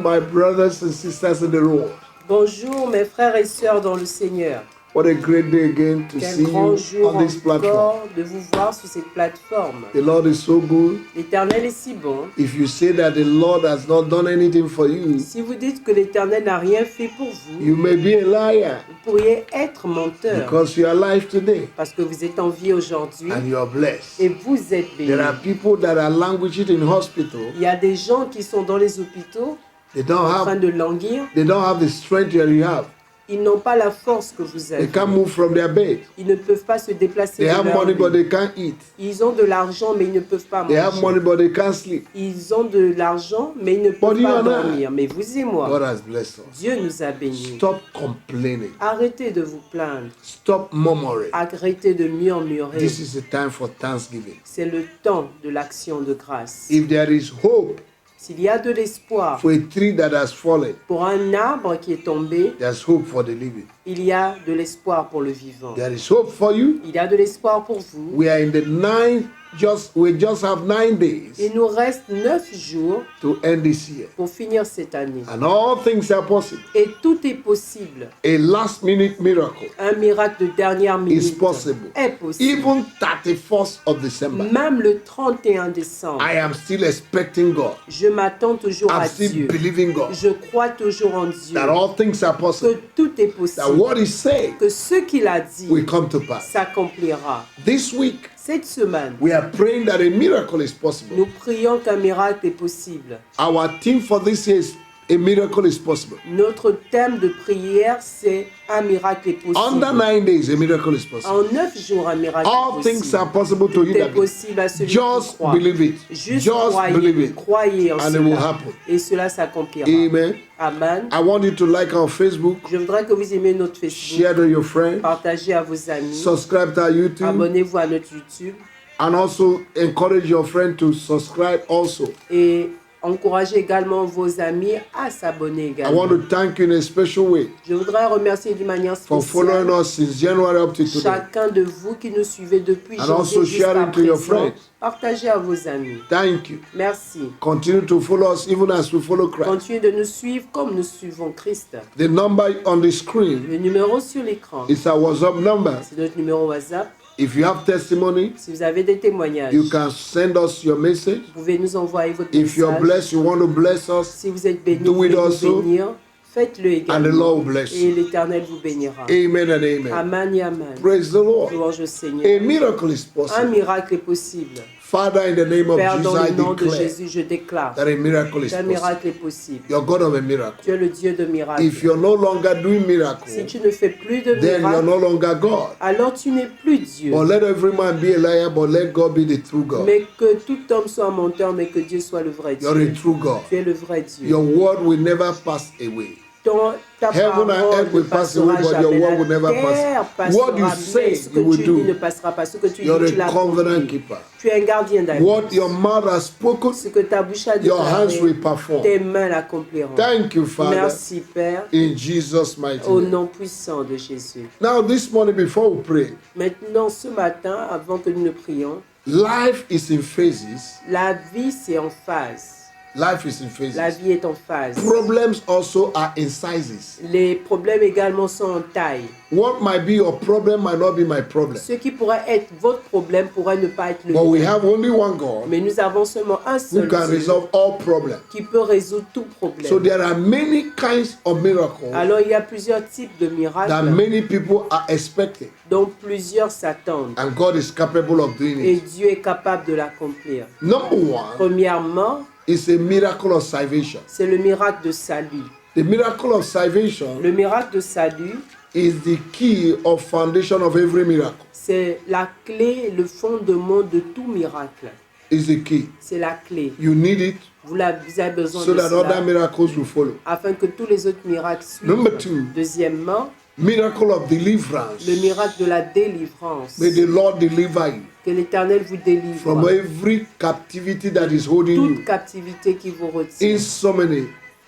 my brothers and sisters in the Lord. Bonjour mes frères et sœurs dans le Seigneur. What a great day again to Quel see grand you jour on this platform. encore de vous voir sur cette plateforme. The Lord is so good. L'Éternel est si bon. If you say that the Lord has not done anything for you, Si vous dites que l'Éternel n'a rien fait pour vous, you may be a liar vous pourriez être menteur because you are alive today parce que vous êtes en vie aujourd'hui and you are blessed. et vous êtes bénis. There are people that are languishing in hospital. Il y a des gens qui sont dans les hôpitaux They don't en train have de languir. the strength that you have. Ils n'ont pas la force que vous They avez. can't move from their bed. Ils ne peuvent pas se déplacer They de have leur money but lit. they can't eat. Ils ont de l'argent mais ils ne peuvent pas They have manger. money but they can't sleep. Ils ont de l'argent mais ils ne peuvent But you pas and I, dormir. Mais vous et moi, God has blessed us. Dieu nous a bénis. Stop complaining. Arrêtez de vous plaindre. Stop murmuring. Arrêtez de murmurer. This is the time for thanksgiving. C'est le temps de l'action de grâce. If there is hope S'il y a de l'espoir for a tree that has fallen, pour un arbre qui est tombé, there's hope for the living. il y a de l'espoir pour le vivant. There is hope for you. Il y a de l'espoir pour vous. We are in the we just have 9 days Il nous reste 9 jours to end this year. pour finir cette année. And all things are possible. Et tout est possible. A last minute miracle Un miracle de dernière is minute possible. est possible. Even 31st of December. Même le 31 décembre, I am still expecting God. je m'attends toujours I'm à still Dieu. believing God. Je crois toujours en Dieu. That all things are Que possible. tout est That possible. what He said Que ce qu'il a dit will come to pass. s'accomplira. This week, Cette semaine, we are praying that a miracle is possible. nous prions qu'un miracle est possible. Our theme for this year is a miracle is possible. Notre thème de prière, c'est un miracle est Under possible. 9 days, a miracle is possible. En 9 jours, un miracle All est things possible. are possible to Tout you est that believe. possible à celui qui Just croit. believe it. Juste Just believe it. croyez en And it will cela. happen. Et cela s'accomplira. Amen. Amen. I want you to like our Facebook, Je voudrais que vous aimiez notre Facebook. share to your friends, Partagez à vos amis. subscribe to our YouTube, Abonnez-vous à notre YouTube. and also encourage your friend to subscribe also. Et encouragez également vos amis à s'abonner I want également. to thank you in a special way Je voudrais remercier d'une manière for following spéciale us since January up to today. chacun de vous qui nous suivez depuis And janvier also jusqu'à sharing to your présent. friends. Partagez à vos amis. Thank you. Merci. Continue to follow us even as we follow Christ. Continuez de nous suivre comme nous suivons Christ. The number on the screen Le numéro sur l'écran, is our WhatsApp number. c'est notre numéro WhatsApp. If you have testimony, Si vous avez des témoignages, you can send us your message. vous pouvez nous envoyer votre If you're message. blessed, you want to bless us, Si vous êtes béni, do vous it voulez nous also. bénir, faites-le and the également. Lord will bless Et you. l'Éternel vous bénira. Amen and amen. Amen et amen. Praise the Lord. Louange au A Seigneur. miracle is Un possible. miracle est possible. Father, in the name of Père, Jesus, dans I le nom de declare Jésus, je déclare that a miracle is qu'un possible. miracle est possible. You're God of a miracle. Tu es le Dieu de miracles. If you're no longer doing Si miracles, tu ne fais plus de then you're miracles, no longer God. alors tu n'es plus Dieu. But let every man be a liar, but let God be the true God. Mais que tout homme soit menteur, mais que Dieu soit le vrai You're Dieu. a true God. Tu es le vrai Dieu. Your word will never pass away. Ta Heaven and parole earth ne will pass away, passera but your jamais. word will never La terre pass. What you passera, say, mais ce you will que tu dis ne do. passera pas. Ce que tu dis, You're tu a covenant l'accomplis. keeper. Tu es un gardien d'amis. What your mouth has spoken, Ce que ta bouche a your hands will déclaré, perform. tes mains l'accompliront. Thank you, Father, Merci, Père, in Jesus' mighty au name. nom puissant de Jésus. Now, this morning, before we pray, Maintenant, ce matin, avant que nous ne prions, life is in phases. la vie, c'est en phase. Life is in La phases. vie est en phase. Problems also are in sizes. Les problèmes également sont en taille. What might be your problem might not be my problem. Ce qui pourrait être votre problème pourrait ne pas être le But we mien. have only one God Mais nous avons seulement un who seul can Dieu resolve all problems. qui peut résoudre tout problème. So there are many kinds of miracles Alors il y a plusieurs types de that miracles many people are expecting. dont plusieurs s'attendent. And God is capable of doing Et it. Dieu est capable de l'accomplir. Number one Premièrement, is a miracle of salvation. c'est le miracle de salut. The miracle of salvation Le miracle de salut, is the key or foundation of every miracle. c'est la clé, le fondement de tout miracle. Is the key. C'est la clé. You need it Vous avez besoin so de that other cela miracles will follow. afin que tous les autres miracles Number suivent. two. Deuxièmement, Miracle of deliverance. le miracle de la délivrance. May the Lord deliver you Que l'Éternel vous délivre. from every captivity that is holding Toute you. captivité qui vous retient. Insomnia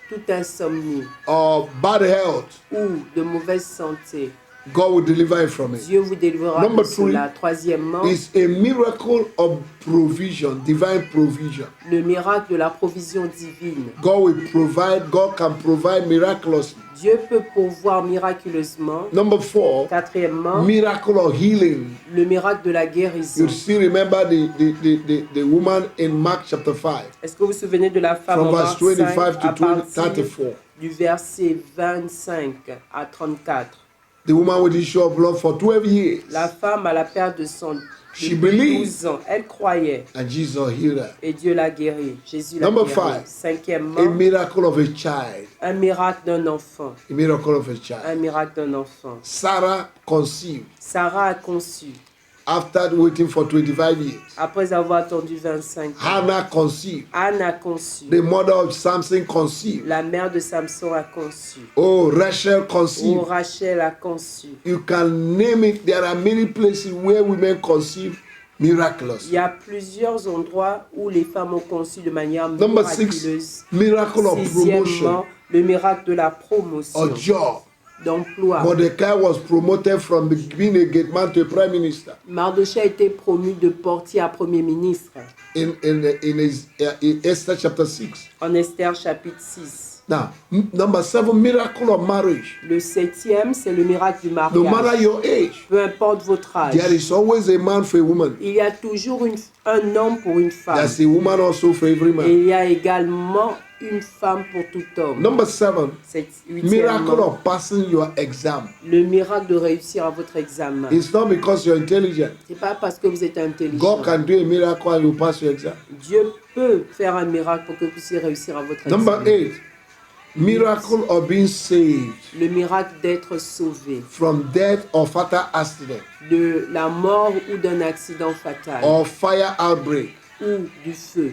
Toute insomnie or bad health, ou de mauvaise santé. God will deliver it from it. Dieu vous délivrera Number de cela. 3 Troisièmement, is a miracle of provision, divine provision. le miracle de la provision divine. God will provide, God can provide miraculously. Dieu peut pourvoir miraculeusement. Number 4, Quatrièmement, miracle of healing. le miracle de la guérison. You still remember the woman in Mark chapter 5, Est-ce que vous vous souvenez de la femme from en verse Marc 5 25 to à partir 34. du verset 25 à 34? The woman with the issue of blood for 12 years. La femme à la perte de sang She depuis believed. 12 ans, elle croyait And Jesus healed her. et Dieu l'a guérie. Jésus l'a Number guérie. 5, a Cinquièmement, miracle of a child. un miracle d'un enfant. A miracle of a Un child. miracle d'un enfant. Sarah conceived Sarah a conçu after waiting for 25 years. après avoir attendu 25 ans. Hannah conceived. Anne a conçu. The mother of Samson conceived. La mère de Samson a conçu. Oh, Rachel Oh, conceived. Rachel a conçu. You can name it. There are many places where women conceive Il miraculously. y a plusieurs endroits où les femmes ont conçu de manière Number 6, miraculeuse. miracle of promotion Sixièmement, le miracle de la promotion, or job. d'emploi. Mordecai was promoted from being a gate man to a prime minister Mardochée a été promu de portier à premier ministre in Esther chapter 6. en Esther chapitre 6. Now, number 7, miracle of marriage. Le septième, c'est le miracle du No matter mariage. your age, Peu importe votre âge, there is always a man for a woman. il y a toujours un homme pour une femme. There's a woman also for every Et man. il y a également une femme pour tout homme. Number 7, miracle Huitièmement, of passing your exam. le miracle de réussir à votre examen. It's not because you're intelligent. C'est pas parce que vous êtes intelligent. God can do a miracle and you pass your exam. Dieu peut faire un miracle pour que vous puissiez réussir à votre Number examen. 8, miracle of being saved Le miracle d'être sauvé from death or fatal accident de la mort ou d'un accident fatal or fire outbreak. ou du feu.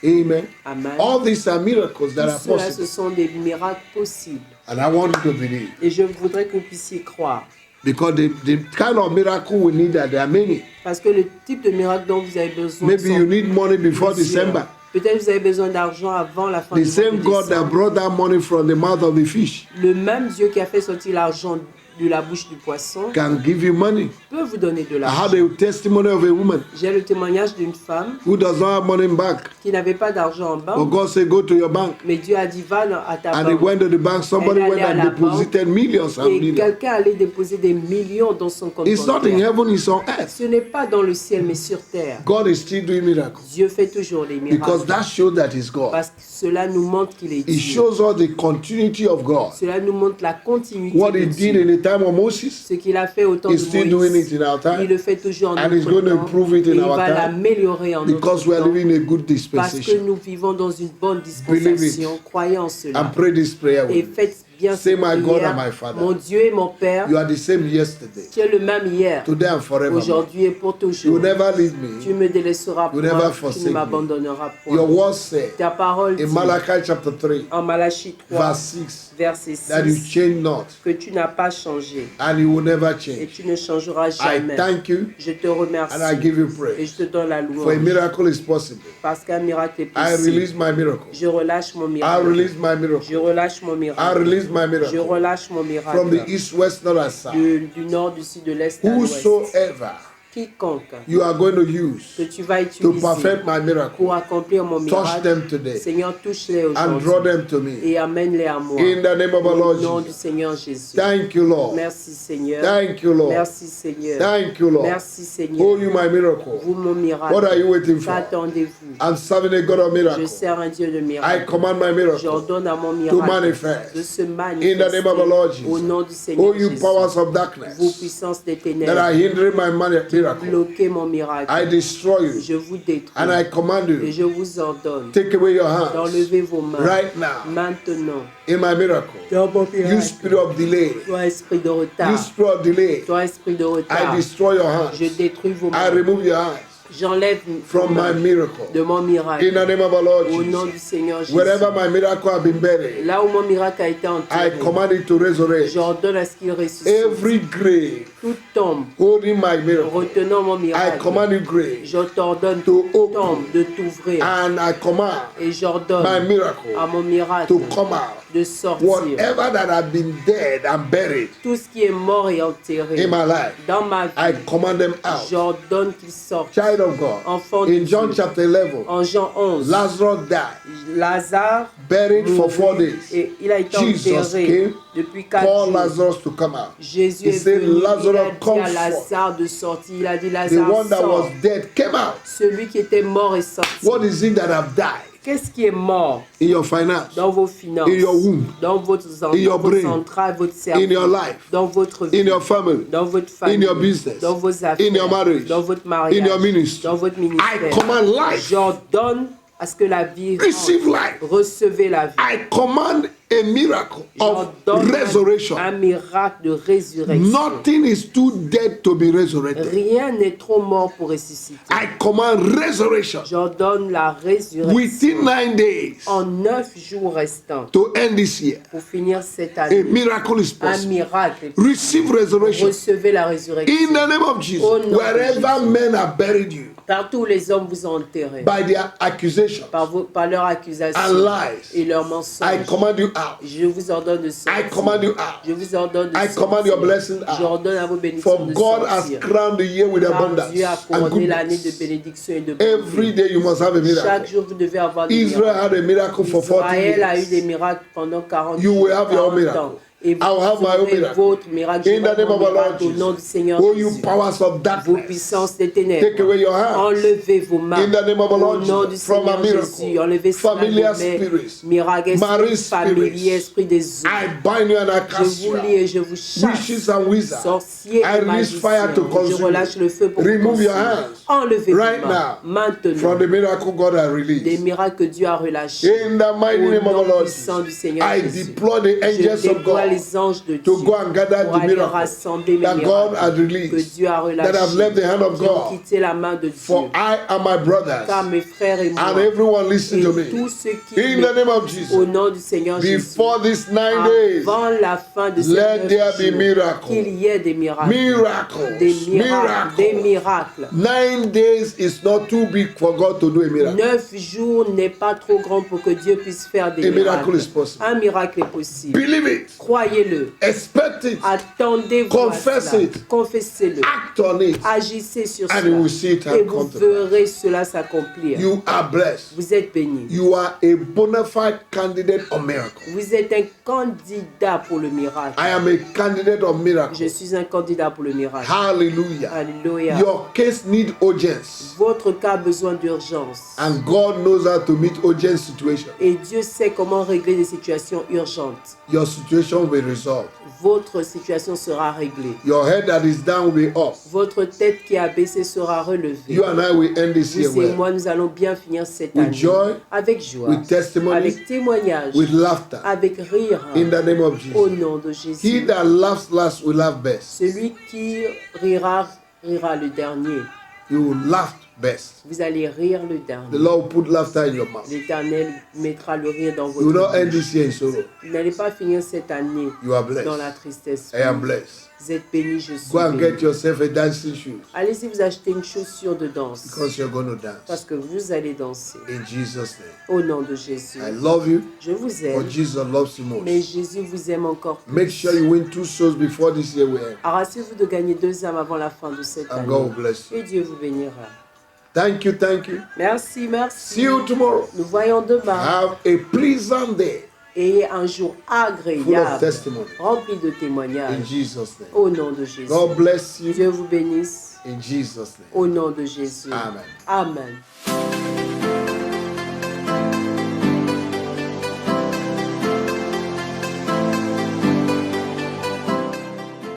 Amen. Amen. All these are miracles that Tout are cela, ce possible. sont des miracles possibles. And I want you to believe. Et je voudrais que vous puissiez croire. Because the kind of miracle we need, that there are many. Parce que le type de miracle dont vous avez besoin Maybe sont you need money before plusieurs. December. Peut-être que vous avez besoin d'argent avant la fin The du mois same de God that décembre. brought that money from the mouth of the fish Le même Dieu qui a fait sortir l'argent de la bouche du poisson can give you money. peut vous donner de I had l'argent. a testimony of a woman J'ai le témoignage d'une femme who does not have money in bank. qui n'avait pas d'argent en But banque, God said, go to your bank. mais Dieu a dit va à ta And he banque. went to the bank. Somebody Elle went allait à and la deposited millions and Et millions. quelqu'un allait déposer des millions dans son compte It's not in bancaire. heaven, it's on earth. Ce n'est pas dans le ciel, mais sur terre. God is still doing miracles. Dieu fait toujours les Because miracles. that shows that he's God. Parce que cela nous montre qu'il est It Dieu. shows us the continuity of God. Cela nous montre la continuité What de he did Dieu. in the time of Moses, Ce qu'il a fait au temps he's still de doing Moïse, it in our il time. le fait toujours en And he's notre going to temps. improve it in Et il our va time. l'améliorer en notre Because we are temps. living in a good Parce que dispensation. nous vivons dans une bonne Believe dispensation. it. Croyez en And cela. pray this prayer Et with me. faites bien Say, cette my God prière. and my Father. Mon Dieu et mon Père, You are the same yesterday, tu es le même hier, today and forever. aujourd'hui et pour You toujours. will never leave Tu me. me délaisseras You point, never tu forsake ne me. m'abandonneras Your point. word said Ta parole dit in Malachi chapter 3, en Malachie 3, verse 6, verset that you 6, change not que tu n'as pas changé and you will never et change. tu ne changeras I jamais. thank you Je te and I remercie give you et praise. je te donne la For a louange miracle is possible. parce qu'un miracle est I possible. release my miracle. Je relâche mon I miracle. release my Je miracle. relâche mon I miracle. release my Je miracle. relâche mon From the miracle. east, west, north, and south. Du nord, du sud, de l'est à l'ouest. Whosoever Quiconque you are going to que use tu vas to utiliser perfect my miracle, pour accomplir mon touch miracle, them today Seigneur, touche-les and draw aujourd'hui them to me. et amène-les à moi. In the name of our Au Lord nom du Jesus. Seigneur Jésus. Thank you, Lord. Merci Seigneur. Thank you, Lord. Merci Seigneur. Thank you, Lord. Merci Oh, Seigneur. you my miracle. Vous mon miracle. What are you waiting for? Qu'attendez-vous? I'm serving a God of Je miracle. sers un Dieu de I miracle. command my miracle J'ordonne à mon to miracle manifest. de se In the manifester name of our Lord au Jesus. nom du Oh, Seigneur you Jésus. powers of Vous darkness puissances des that ténèbres, are hindering my miracle, bloquez mon miracle. I destroy you Je vous détruis and I command et you, je vous ordonne take away your hands d'enlever vos mains right now maintenant in my miracle. dans mon You miracle. spirit of delay, Toi esprit de you retard, spirit of delay, toi esprit de I retard, destroy your hands. je détruis vos I mains. remove your hands J'enlève from vos my mains miracle. de mon In miracle the name of our Lord au nom Jesus. du Seigneur Jésus. Wherever my miracle has been buried, Là où mon miracle a été I enterré, command it to resurrect. j'ordonne à ce qu'il ressuscite. Every grave Toute tombes, holding my miracle. retenant mon I miracle, command you, grave, je t'ordonne, to tombe, open, de t'ouvrir. and I command Et j'ordonne my à miracle mon miracle to come out. de sortir. Whatever that have been dead and buried Tout ce qui est mort et enterré in my life, dans ma I vie, command them out. j'ordonne qu'ils sortent. Child of God, Enfant de in John Dieu. chapter 11, En Jean 11, Lazarus died, Lazare buried for 4 mourut days. et il a été Jesus enterré came, depuis 4 called jours. Lazarus to come out. Jésus He est said, venu, Lazarus, il a dit come à forth. Lazare de sortir. Il a dit, The Lazare, one that sors. was dead came out. Celui qui était mort est sorti. What is it that have died? Qu'est-ce qui est mort In your finance, dans vos finances, in your womb, dans votre in your brain, entrailles, votre cerveau, in your life, dans votre vie, in your family, dans votre famille, in your business, dans vos affaires, in your marriage, dans votre mariage, in your ministry. dans votre ministère. I command life. J'ordonne à ce que la vie Receive rentre. life. Recevez la vie. I command a miracle of J'ordonne resurrection. un miracle de résurrection. Nothing is too dead to be resurrected. Rien n'est trop mort pour ressusciter. I command resurrection J'ordonne la résurrection within 9 days en 9 jours restants to end this year. pour finir cette A année. miracle is Un possible. miracle. Receive resurrection Recevez la résurrection. in the name of Jesus. Au nom de Wherever Jésus. men have buried you Partout où les hommes vous ont enterré by their accusation par leurs accusations and lies, et leurs I mensonges. command you out. Je vous ordonne de I sortir. command you out. Je vous ordonne de I sortir. command your blessing out. J'ordonne à vos bénédictions For de God has sortir. crowned the year with Car abundance Dieu a and couronné l'année de goodness. bénédiction et de Every day you must have a Chaque miracle. jour, vous devez avoir des Israel miracles. had a miracle for 40 Israël a eu des years. miracles pendant 40 You will have your 40 miracle. ans. Et vous I will have my own aurez miracle. votre miracle. In the name of our Lord Au nom du Jesus. Seigneur Oh, you Jésus. powers of Vos darkness, puissances des take ténèbres. away your hands. Enlevez vos mains. In the name of our Au Lord nom du Jesus, from a Seigneur Jésus. miracle, Enlevez cela familiar de mes spirits, miracles, marine esprit familier, spirits. esprit des eaux. I bind you and I Je cast you vous out. lie et je vous chasse. Witches and wizards, Sorciers I et release magiciens. fire to Je consume relâche le feu pour vous Remove your consumer. hands Enlevez right vos mains. now Maintenant. from the miracle God has Des released. miracles que Dieu a relâchés. In the mighty Au name of nom the Lord puissant du Jesus, Seigneur I Jésus. deploy the Je angels of déploie God les anges de Dieu to go and gather pour the aller miracles rassembler mes that God has miracles que released, Dieu a that have relâchés, left the hand of qui ont God. quitté la main de Dieu. For I and my brothers Car mes frères et moi and everyone et listening to me, tous ceux qui in the name of au Jesus, nom du Seigneur Jésus, before these 9 days, avant la fin de ces let 9 there be jours, miracle. qu'il y ait des miracles, Miracles, des miracles, des miracles. miracles. 9 days is not too big for God to do a miracle. 9 jours n'est pas trop grand pour que Dieu puisse faire des A miracle miracles. is possible. Un miracle est possible. Believe it, Croyez-le. expect it, Attendez-vous à Confess cela. it. Confessez-le. act on it, Agissez sur and cela. you will see it Et vous come to pass. verrez cela s'accomplir. You are blessed. Vous êtes bénis. You are a bona fide candidate of miracle. Vous êtes un candidat pour le miracle. I am a candidate of Je miracle. suis un candidat pour le miracle. Hallelujah. Alléluia. Your case need urgence, Votre cas a besoin d'urgence. and God knows how to meet urgent situations. Et Dieu sait comment régler des situations urgentes. Your situation will be resolved. Votre situation sera réglée. Your head that is down will be up. Votre tête qui a baissé sera relevée. You and I will end this year Vous et well, moi, nous allons bien finir cette With année. joy, Avec joie. with testimony, Avec témoignage. with laughter. Avec rire. In the name of Au Jesus. nom de He Jésus. that laughs last will laugh best. Celui qui rira, rira le dernier. You will laugh best. Vous allez rire le The dernier. Lord will put laughter in your mouth. L'Éternel mettra le rire dans You will votre not end bouche. this year in sorrow. Vous n'allez pas finir cette année You are dans blessed. la tristesse. I am blessed. Vous êtes bénis, je suis Go and béni. get yourself a dancing shoe Allez-y vous acheter une chaussure de danse. because you're going to dance. Parce que vous allez danser. In Jesus' name. Au nom de Jésus. I love you, Je vous but aime. Jesus loves you Mais most. Jésus vous aime encore plus. Make sure you win 2 souls before this year will end. Harassez-vous de gagner 2 âmes avant la fin de cette And God will année. bless you. Et Dieu vous bénira. Thank you, thank you. Merci, See merci. you tomorrow. Nous voyons demain. Have a pleasant day Et un jour full of agréable, testimony. rempli de In témoignages. Jesus' name. Au nom de Jésus. God bless you. Dieu vous bénisse. In Jesus' name. Au nom de Jésus. Amen. Amen.